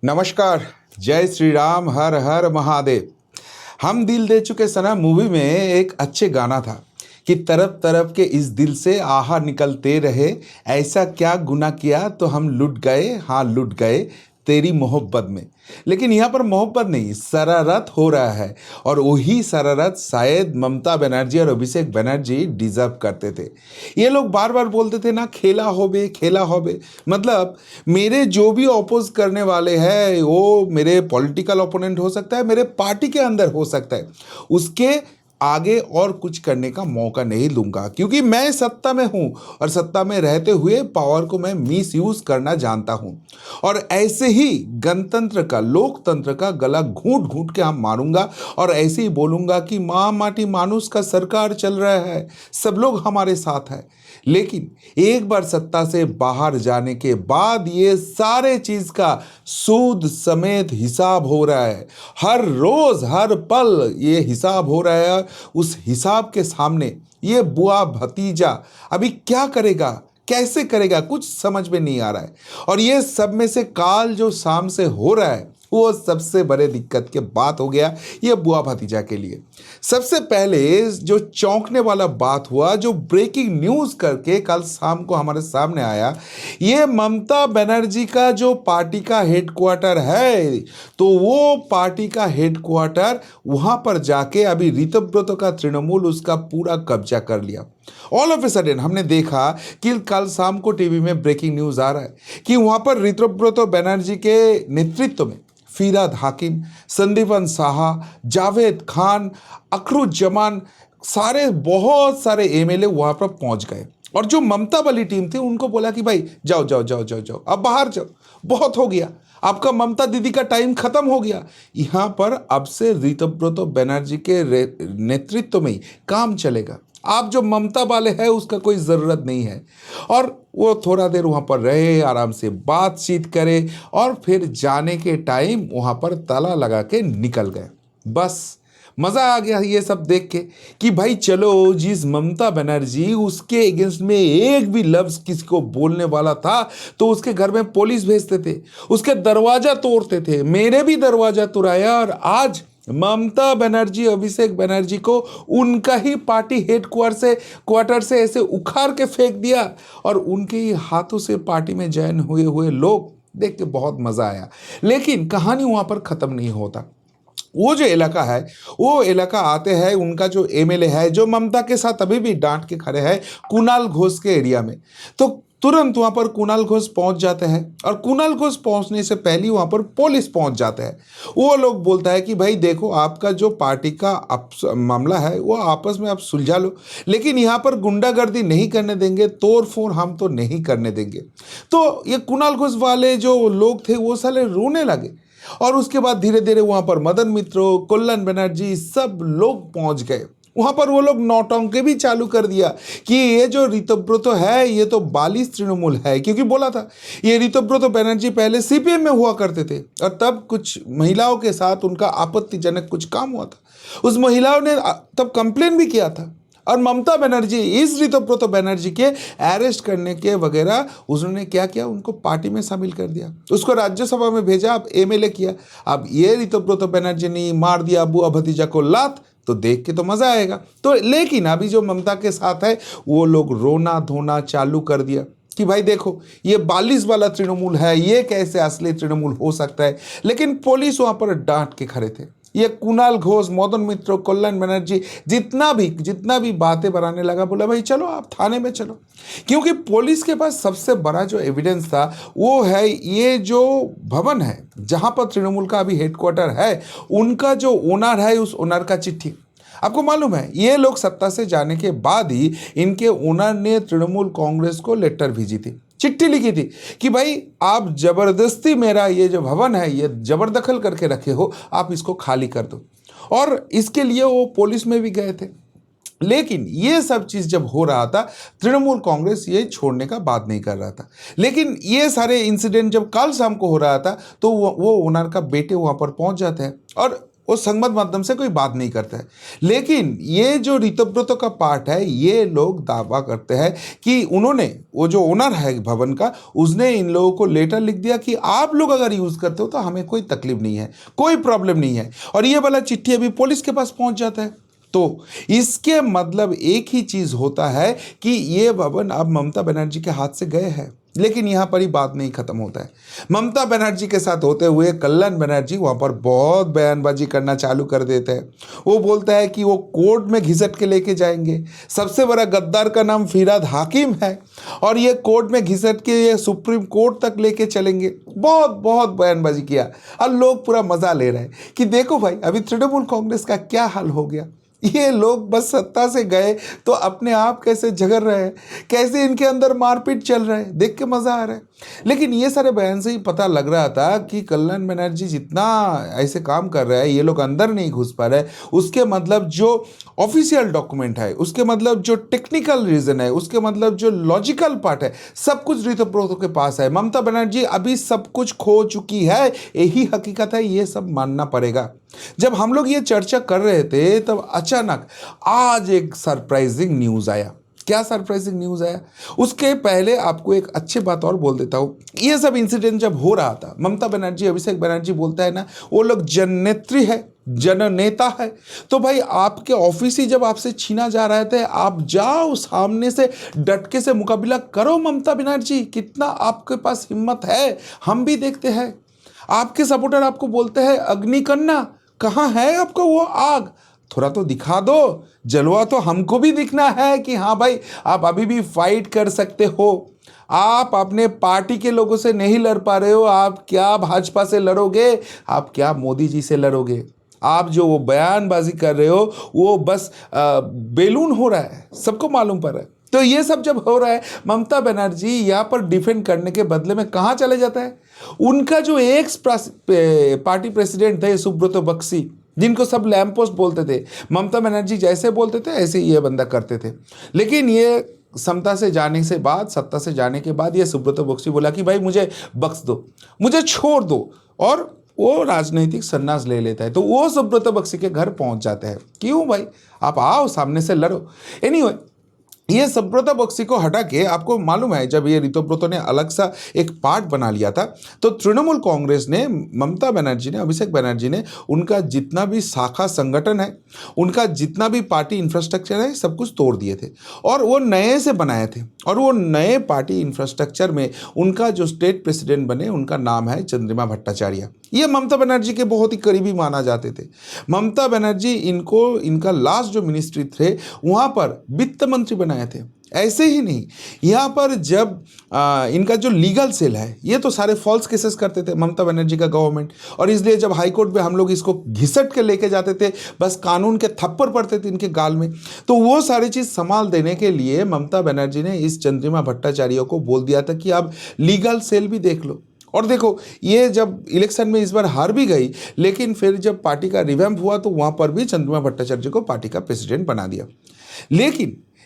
नमस्कार। जय श्री राम, हर हर महादेव। हम दिल दे चुके सनम मूवी में एक अच्छे गाना था कि तरफ तरफ के इस दिल से आहा निकलते रहे, ऐसा क्या गुनाह किया तो हम लुट गए, हाँ लुट गए तेरी मोहब्बत में। लेकिन यहाँ पर मोहब्बत नहीं, शरारत हो रहा है, और वही शरारत शायद ममता बनर्जी और अभिषेक बनर्जी डिजर्व करते थे। ये लोग बार बार बोलते थे ना, खेला होबे खेला होबे। मतलब मेरे जो भी अपोज करने वाले हैं, वो मेरे पॉलिटिकल ओपोनेंट हो सकता है, मेरे पार्टी के अंदर हो सकता है, उसके आगे और कुछ करने का मौका नहीं दूंगा, क्योंकि मैं सत्ता में हूं और सत्ता में रहते हुए पावर को मैं मिस यूज करना जानता हूं। और ऐसे ही गणतंत्र का, लोकतंत्र का गला घूंट घूंट के हम मारूंगा, और ऐसे ही बोलूंगा कि माँ माटी मानुस का सरकार चल रहा है, सब लोग हमारे साथ है। लेकिन एक बार सत्ता से बाहर जाने के बाद ये सारे चीज का सूद समेत हिसाब हो रहा है। हर रोज हर पल ये हिसाब हो रहा है। उस हिसाब के सामने ये बुआ भतीजा अभी क्या करेगा, कैसे करेगा, कुछ समझ में नहीं आ रहा है। और ये सब में से काल जो शाम से हो रहा है, वो सबसे बड़े दिक्कत के बात हो गया ये बुआ भतीजा के लिए। सबसे पहले जो चौंकने वाला बात हुआ, जो ब्रेकिंग न्यूज करके कल शाम को हमारे सामने आया, ये ममता बनर्जी का जो पार्टी का हेडक्वार्टर है, तो वो पार्टी का हेडक्वार्टर वहां पर जाके अभी ऋतव्रत का तृणमूल उसका पूरा कब्जा कर लिया। ऑल ऑफ ए सडन हमने देखा कि कल शाम को टीवी में ब्रेकिंग न्यूज आ रहा है कि वहां पर ऋतव्रत बनर्जी के नेतृत्व में फिराद हाकिम, संदीपन साहा, जावेद खान, अखरुज्जमान, सारे बहुत सारे एमएलए वहां पर पहुंच गए। और जो ममता वाली टीम थी उनको बोला कि भाई जाओ जाओ जाओ जाओ जाओ, अब बाहर जाओ, बहुत हो गया, आपका ममता दीदी का टाइम खत्म हो गया। यहाँ पर अब से ऋतव्रत बनर्जी के नेतृत्व में ही काम चलेगा। आप जो ममता वाले हैं उसका कोई ज़रूरत नहीं है। और वो थोड़ा देर वहाँ पर रहे, आराम से बातचीत करे, और फिर जाने के टाइम वहाँ पर ताला लगा के निकल गए। बस मज़ा आ गया ये सब देख के कि भाई चलो, जिस ममता बनर्जी उसके अगेंस्ट में एक भी लफ्ज़ किसी को बोलने वाला था तो उसके घर में पुलिस भेजते थे, उसके दरवाज़ा तोड़ते थे। मेरे भी दरवाज़ा तोड़ाया, और आज ममता बनर्जी, अभिषेक बनर्जी को उनका ही पार्टी क्वार्टर से ऐसे उखाड़ के फेंक दिया, और उनके ही हाथों से पार्टी में ज्वाइन हुए हुए लोग देख के बहुत मज़ा आया। लेकिन कहानी वहाँ पर ख़त्म नहीं होता। वो जो इलाका है, वो इलाका आते हैं, उनका जो एमएलए है जो ममता के साथ अभी भी डांट के खड़े हैं, कुणाल घोष के एरिया में, तो तुरंत वहां पर कुणाल घोष पहुंच जाते हैं। और कुणाल घोष पहुंचने से पहले वहां पर पुलिस पहुंच जाते हैं। वो लोग बोलता है कि भाई देखो, आपका जो पार्टी का मामला है वो आपस में आप सुलझा लो, लेकिन यहाँ पर गुंडागर्दी नहीं करने देंगे, तोड़ फोड़ हम तो नहीं करने देंगे। तो ये कुणाल घोष वाले जो लोग थे वो साले रोने लगे। और उसके बाद धीरे धीरे वहां पर मदन मित्र, कल्याण बनर्जी, सब लोग पहुंच गए। वहां पर वो लोग नौटंकी भी चालू कर दिया कि ये जो ऋतव्रत है ये तो बालिश तृणमूल है, क्योंकि बोला था ये ऋतव्रत बनर्जी पहले सीपीएम में हुआ करते थे, और तब कुछ महिलाओं के साथ उनका आपत्तिजनक कुछ काम हुआ था। उस महिलाओं ने तब कंप्लेन भी किया था, और ममता बनर्जी इस ऋतव्रत बनर्जी के अरेस्ट करने के वगैरह उन्होंने क्या किया, उनको पार्टी में शामिल कर दिया, उसको राज्यसभा में भेजा, अब एमएलए किया। अब ये ऋतव्रत बनर्जी ने मार दिया बुआ भतीजा को लात, तो देख के तो मजा आएगा। तो लेकिन अभी जो ममता के साथ है वो लोग रोना धोना चालू कर दिया कि भाई देखो, ये 42 वाला तृणमूल है, ये कैसे असली तृणमूल हो सकता है। लेकिन पुलिस वहां पर डांट के खड़े थे। ये कुणाल घोष, मदन मित्र, कल्याण बनर्जी जितना भी बातें बनाने लगा, बोला भाई चलो आप थाने में चलो, क्योंकि पुलिस के पास सबसे बड़ा जो एविडेंस था वो है ये जो भवन है जहां पर तृणमूल का अभी हेडक्वार्टर है, उनका जो ओनर है उस ओनर का चिट्ठी। आपको मालूम है ये लोग सत्ता से जाने के बाद ही इनके ओनर ने तृणमूल कांग्रेस को लेटर भेजी थी, चिट्ठी लिखी थी कि भाई आप जबरदस्ती मेरा ये जो भवन है ये जबरदखल करके रखे हो, आप इसको खाली कर दो। और इसके लिए वो पुलिस में भी गए थे। लेकिन ये सब चीज जब हो रहा था, तृणमूल कांग्रेस ये छोड़ने का बात नहीं कर रहा था। लेकिन ये सारे इंसिडेंट जब कल शाम को हो रहा था, तो वो ओनर का बेटे वहां पर पहुंच जाते हैं, और वो संबाद माध्यम से कोई बात नहीं करता है। लेकिन ये जो ऋतव्रत का पार्ट है, ये लोग दावा करते हैं कि उन्होंने, वो जो ओनर है भवन का, उसने इन लोगों को लेटर लिख दिया कि आप लोग अगर यूज़ करते हो तो हमें कोई तकलीफ नहीं है, कोई प्रॉब्लम नहीं है। और ये वाला चिट्ठी अभी पुलिस के पास पहुंच जाता है। तो इसके मतलब एक ही चीज़ होता है कि ये भवन अब ममता बनर्जी के हाथ से गए हैं। लेकिन यहाँ पर ही बात नहीं खत्म होता है। ममता बनर्जी के साथ होते हुए कल्याण बनर्जी वहाँ पर बहुत बयानबाजी करना चालू कर देते हैं। वो बोलता है कि वो कोर्ट में घिसट के लेके जाएंगे। सबसे बड़ा गद्दार का नाम फिरहाद हाकिम है और ये कोर्ट में घिसट के ये सुप्रीम कोर्ट तक लेके चलेंगे। बहुत बहुत बयानबाजी किया और लोग पूरा मज़ा ले रहे हैं कि देखो भाई अभी तृणमूल कांग्रेस का क्या हाल हो गया। ये लोग बस सत्ता से गए तो अपने आप कैसे झगड़ रहे हैं, कैसे इनके अंदर मारपीट चल रहा है, देख के मज़ा आ रहा है। लेकिन ये सारे बयान से ही पता लग रहा था कि कल्याण बनर्जी जितना ऐसे काम कर रहा है, ये लोग अंदर नहीं घुस पा रहे। उसके मतलब जो ऑफिशियल डॉक्यूमेंट है, उसके मतलब जो टेक्निकल रीज़न है, उसके मतलब जो लॉजिकल पार्ट है, सब कुछ ऋतव्रत के पास है। ममता बनर्जी अभी सब कुछ खो चुकी है, यही हकीकत है, ये सब मानना पड़ेगा। जब हम लोग ये चर्चा कर रहे थे तब अचानक आज एक सरप्राइजिंग न्यूज़ आया। क्या सरप्राइजिंग न्यूज़ आया? उसके पहले आपको एक अच्छी बात और बोल देता हूँ। ये सब इंसिडेंट जब हो रहा था, ममता बनर्जी, अभिषेक बनर्जी बोलता है ना, वो लोग जननेत्री है, जननेता है। तो भाई आपके ऑफिस ही जब आपसे छीना जा रहे थे, आप जाओ सामने से डटके से मुकाबला करो। ममता बनर्जी, कितना आपके पास हिम्मत है, हम भी देखते हैं। आपके सपोर्टर आपको बोलते हैं अग्निकन्या, कहाँ है आपका वो आग, थोड़ा तो दिखा दो, जलवा तो हमको भी दिखना है कि हाँ भाई आप अभी भी फाइट कर सकते हो। आप अपने पार्टी के लोगों से नहीं लड़ पा रहे हो, आप क्या भाजपा से लड़ोगे, आप क्या मोदी जी से लड़ोगे? आप जो वो बयानबाजी कर रहे हो वो बस बेलून हो रहा है, सबको मालूम पड़ रहा है। तो ये सब जब हो रहा है, ममता बनर्जी यहाँ पर डिफेंड करने के बदले में कहाँ चले जाता है? उनका जो एक्स पार्टी प्रेसिडेंट थे सुब्रत बख्शी, जिनको सब लैंप पोस्ट बोलते थे, ममता बनर्जी जैसे बोलते थे ऐसे ही ये बंदा करते थे। लेकिन ये सत्ता से जाने के बाद ये सुब्रत बख्शी बोला कि भाई मुझे बख्श दो, मुझे छोड़ दो, और वो राजनीतिक संन्यास ले लेता है। तो वो सुब्रत बख्शी के घर पहुंच जाते हैं। क्यों भाई, आप आओ सामने से लड़ो। एनीवे, ये सुब्रत बख्शी को हटा के आपको मालूम है जब ये ऋतव्रत ने अलग सा एक पार्ट बना लिया था, तो तृणमूल कांग्रेस ने, ममता बनर्जी ने, अभिषेक बनर्जी ने, उनका जितना भी शाखा संगठन है, उनका जितना भी पार्टी इंफ्रास्ट्रक्चर है, सब कुछ तोड़ दिए थे और वो नए से बनाए थे। और वो नए पार्टी इंफ्रास्ट्रक्चर में उनका जो स्टेट प्रेसिडेंट बने, उनका नाम है चंद्रिमा भट्टाचार्य। ये ममता बनर्जी के बहुत ही करीबी माना जाते थे। ममता बनर्जी इनको, इनका लास्ट जो मिनिस्ट्री थे वहाँ पर वित्त मंत्री बनाए थे। ऐसे ही नहीं, यहाँ पर जब इनका जो लीगल सेल है, ये तो सारे फॉल्स केसेस करते थे ममता बनर्जी का गवर्नमेंट, और इसलिए जब हाई कोर्ट में हम लोग इसको घिसट के लेके जाते थे, बस कानून के थप्पड़ पड़ते थे इनके गाल में। तो वो सारी चीज़ संभाल देने के लिए ममता बनर्जी ने इस चंद्रिमा भट्टाचार्य को बोल दिया था कि आप लीगल सेल भी देख लो। और देखो, ये जब इलेक्शन में इस बार हार भी गई, लेकिन फिर जब पार्टी का रिवैम्प हुआ तो वहाँ पर भी चंद्रिमा भट्टाचार्य को पार्टी का प्रेसिडेंट बना दिया।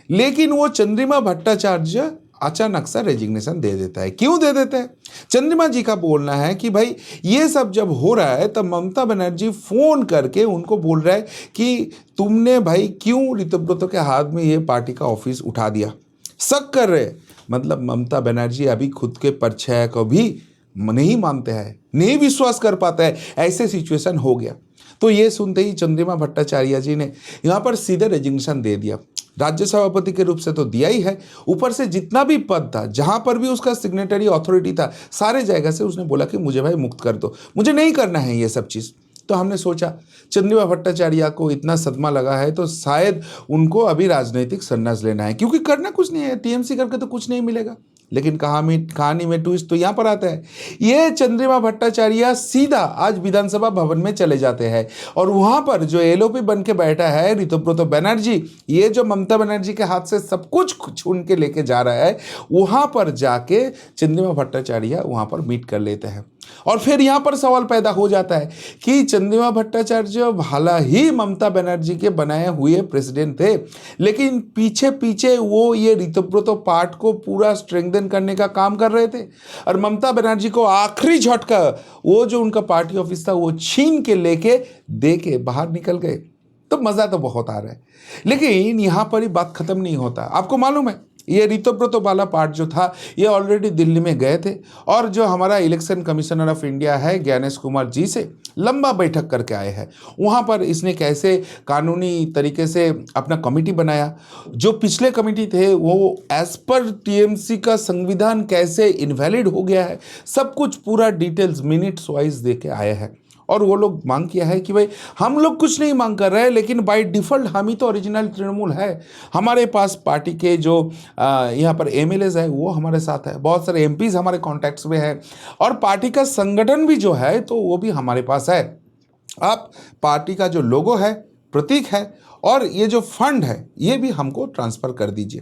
लेकिन वो चंद्रिमा भट्टाचार्य अचानक सा रेजिग्नेशन दे देता है। क्यों दे देता है? चंद्रिमा जी का बोलना है कि भाई ये सब जब हो रहा है तब ममता बनर्जी फ़ोन करके उनको बोल रहा है कि तुमने भाई क्यों ऋतव्रत के हाथ में ये पार्टी का ऑफिस उठा दिया। शक कर रहे, मतलब ममता बनर्जी अभी खुद के परछाया को भी नहीं मानते हैं, नहीं विश्वास कर पाता है, ऐसे सिचुएशन हो गया। तो ये सुनते ही चंद्रिमा भट्टाचार्य जी ने यहाँ पर सीधे रेजिग्नेशन दे दिया। राज्य सभापति के रूप से तो दिया ही है, ऊपर से जितना भी पद था, जहाँ पर भी उसका सिग्नेटरी अथॉरिटी था, सारे जगह से उसने बोला कि मुझे भाई मुक्त कर दो, मुझे नहीं करना है ये सब चीज़। तो हमने सोचा चंद्रिमा भट्टाचार्य को इतना सदमा लगा है तो शायद उनको अभी राजनीतिक संन्यास लेना है, क्योंकि करना कुछ नहीं है, टीएमसी करके तो कुछ नहीं मिलेगा। लेकिन कहानी में ट्विस्ट तो यहाँ पर आता है। ये चंद्रिमा भट्टाचार्य सीधा आज विधानसभा भवन में चले जाते हैं और वहाँ पर जो एलओपी बन के बैठा है ऋतव्रत बनर्जी, ये जो ममता बनर्जी के हाथ से सब कुछ छीन के लेके जा रहा है, वहाँ पर जाके चंद्रिमा भट्टाचार्य वहाँ पर मीट कर लेते हैं। और फिर यहाँ पर सवाल पैदा हो जाता है कि चंद्रिमा भट्टाचार्य भला ही ममता बनर्जी के बनाए हुए प्रेसिडेंट थे, लेकिन पीछे पीछे वो ये ऋतुव्रत पाठ को पूरा स्ट्रेंथन करने का काम कर रहे थे और ममता बनर्जी को आखिरी झटका वो जो उनका पार्टी ऑफिस था वो छीन के लेके दे के बाहर निकल गए। तो मज़ा तो बहुत आ रहा है, लेकिन यहाँ पर ही बात खत्म नहीं होता। आपको मालूम है ये ऋतुव्रत वाला पार्ट जो था ये ऑलरेडी दिल्ली में गए थे और जो हमारा इलेक्शन कमिश्नर ऑफ इंडिया है ज्ञानेश कुमार जी से लंबा बैठक करके आए हैं। वहाँ पर इसने कैसे कानूनी तरीके से अपना कमेटी बनाया, जो पिछले कमेटी थे वो एज पर टीएमसी का संविधान कैसे इनवैलिड हो गया है, सब कुछ पूरा डिटेल्स मिनट्स वाइज दे के आए हैं। और वो लोग मांग किया है कि भाई हम लोग कुछ नहीं मांग कर रहे हैं, लेकिन बाय डिफ़ॉल्ट हम ही तो ओरिजिनल तृणमूल है, हमारे पास पार्टी के जो यहाँ पर एमएलएज है वो हमारे साथ है, बहुत सारे एमपीज हमारे कॉन्टैक्ट्स में है और पार्टी का संगठन भी जो है तो वो भी हमारे पास है। आप पार्टी का जो लोगो है, प्रतीक है और ये जो फंड है ये भी हमको ट्रांसफ़र कर दीजिए।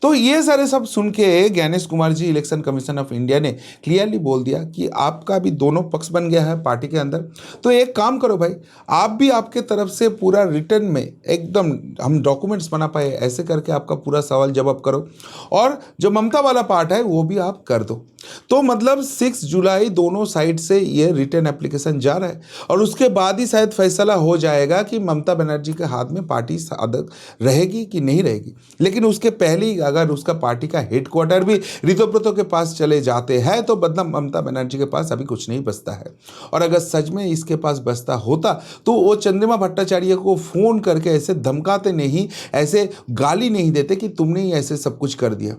तो ये सारे सब सुन के Gyanesh Kumar ji election commission of India ने क्लियरली बोल दिया कि आपका भी दोनों पक्ष बन गया है पार्टी के अंदर, तो एक काम करो भाई, आप भी आपके तरफ से पूरा रिटर्न में एकदम हम डॉक्यूमेंट्स बना पाए ऐसे करके आपका पूरा सवाल जवाब करो और जो ममता वाला पार्ट है वो भी आप कर दो। तो मतलब 6 जुलाई दोनों साइड से ये रिटर्न एप्लीकेशन जा रहा है और उसके बाद ही शायद फैसला हो जाएगा कि ममता बनर्जी के हाथ में पार्टी सादक रहेगी कि नहीं रहेगी। लेकिन उसके पहले ही अगर उसका पार्टी का हेडक्वार्टर भी ऋतुव्रत के पास चले जाते हैं तो मतलब ममता बनर्जी के पास अभी कुछ नहीं बचता है। और अगर सच में इसके पास बचता होता तो वो चंद्रिमा भट्टाचार्य को फ़ोन करके ऐसे धमकाते नहीं, ऐसे गाली नहीं देते कि तुमने ही ऐसे सब कुछ कर दिया,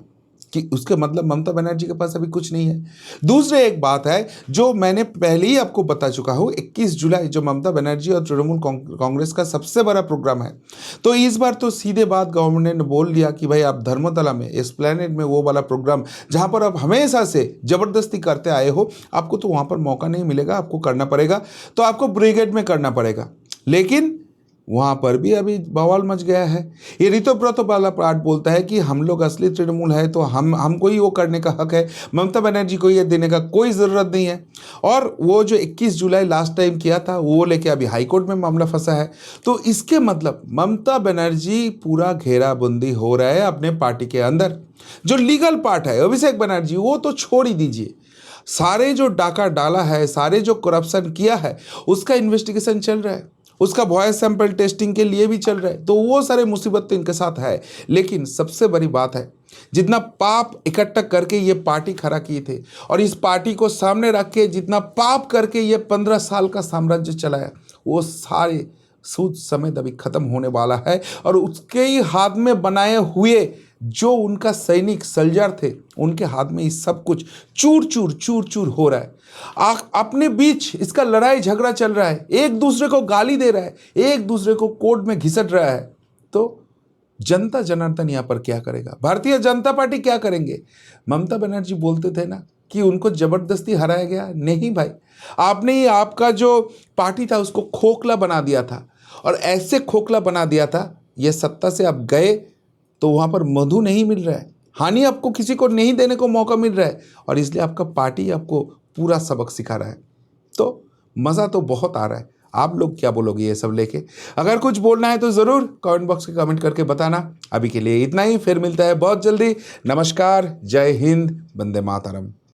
कि उसके मतलब ममता बनर्जी के पास अभी कुछ नहीं है। दूसरे एक बात है जो मैंने पहले ही आपको बता चुका हूँ, 21 जुलाई जो ममता बनर्जी और तृणमूल कांग्रेस का सबसे बड़ा प्रोग्राम है, तो इस बार तो सीधे बात गवर्नमेंट ने बोल दिया कि भाई आप धर्मतला में एस्प्लेनेड में वो वाला प्रोग्राम जहाँ पर आप हमेशा से ज़बरदस्ती करते आए हो, आपको तो वहाँ पर मौका नहीं मिलेगा, आपको करना पड़ेगा, तो आपको ब्रिगेड में करना पड़ेगा। लेकिन वहाँ पर भी अभी बवाल मच गया है। ये ऋतुव्रत वाला पार्ट बोलता है कि हम लोग असली तृणमूल है तो हमको ही वो करने का हक है, ममता बनर्जी को ये देने का कोई ज़रूरत नहीं है। और वो जो 21 जुलाई लास्ट टाइम किया था वो लेके अभी हाई कोर्ट में मामला फंसा है। तो इसके मतलब ममता बनर्जी पूरा घेराबंदी हो रहा है अपने पार्टी के अंदर। जो लीगल पार्ट है अभिषेक बनर्जी वो तो छोड़ ही दीजिए, सारे जो डाका डाला है, सारे जो करप्शन किया है उसका इन्वेस्टिगेशन चल रहा है, उसका वॉइस सैंपल टेस्टिंग के लिए भी चल रहा है, तो वो सारे मुसीबत तो इनके साथ है। लेकिन सबसे बड़ी बात है जितना पाप इकट्ठा करके ये पार्टी खड़ा किए थे और इस पार्टी को सामने रख के जितना पाप करके ये 15 साल का साम्राज्य चलाया, वो सारे सूद समेत अभी खत्म होने वाला है। और उसके ही हाथ में बनाए हुए जो उनका सैनिक सल्जर थे उनके हाथ में ये सब कुछ चूर चूर चूर चूर हो रहा है। अपने बीच इसका लड़ाई झगड़ा चल रहा है, एक दूसरे को गाली दे रहा है, एक दूसरे को कोर्ट में घिसट रहा है। तो जनता जनार्दन यहाँ पर क्या करेगा, भारतीय जनता पार्टी क्या करेंगे? ममता बनर्जी बोलते थे ना कि उनको जबरदस्ती हराया गया, नहीं भाई, आपने ही आपका जो पार्टी था उसको खोखला बना दिया था और ऐसे खोखला बना दिया था, ये सत्ता से आप गए तो वहाँ पर मधु नहीं मिल रहा है, हानि आपको किसी को नहीं देने को मौका मिल रहा है और इसलिए आपका पार्टी आपको पूरा सबक सिखा रहा है। तो मज़ा तो बहुत आ रहा है। आप लोग क्या बोलोगे ये सब लेके? अगर कुछ बोलना है तो ज़रूर कमेंट बॉक्स में कमेंट करके बताना। अभी के लिए इतना ही, फिर मिलता है बहुत जल्दी। नमस्कार, जय हिंद, वंदे मातरम।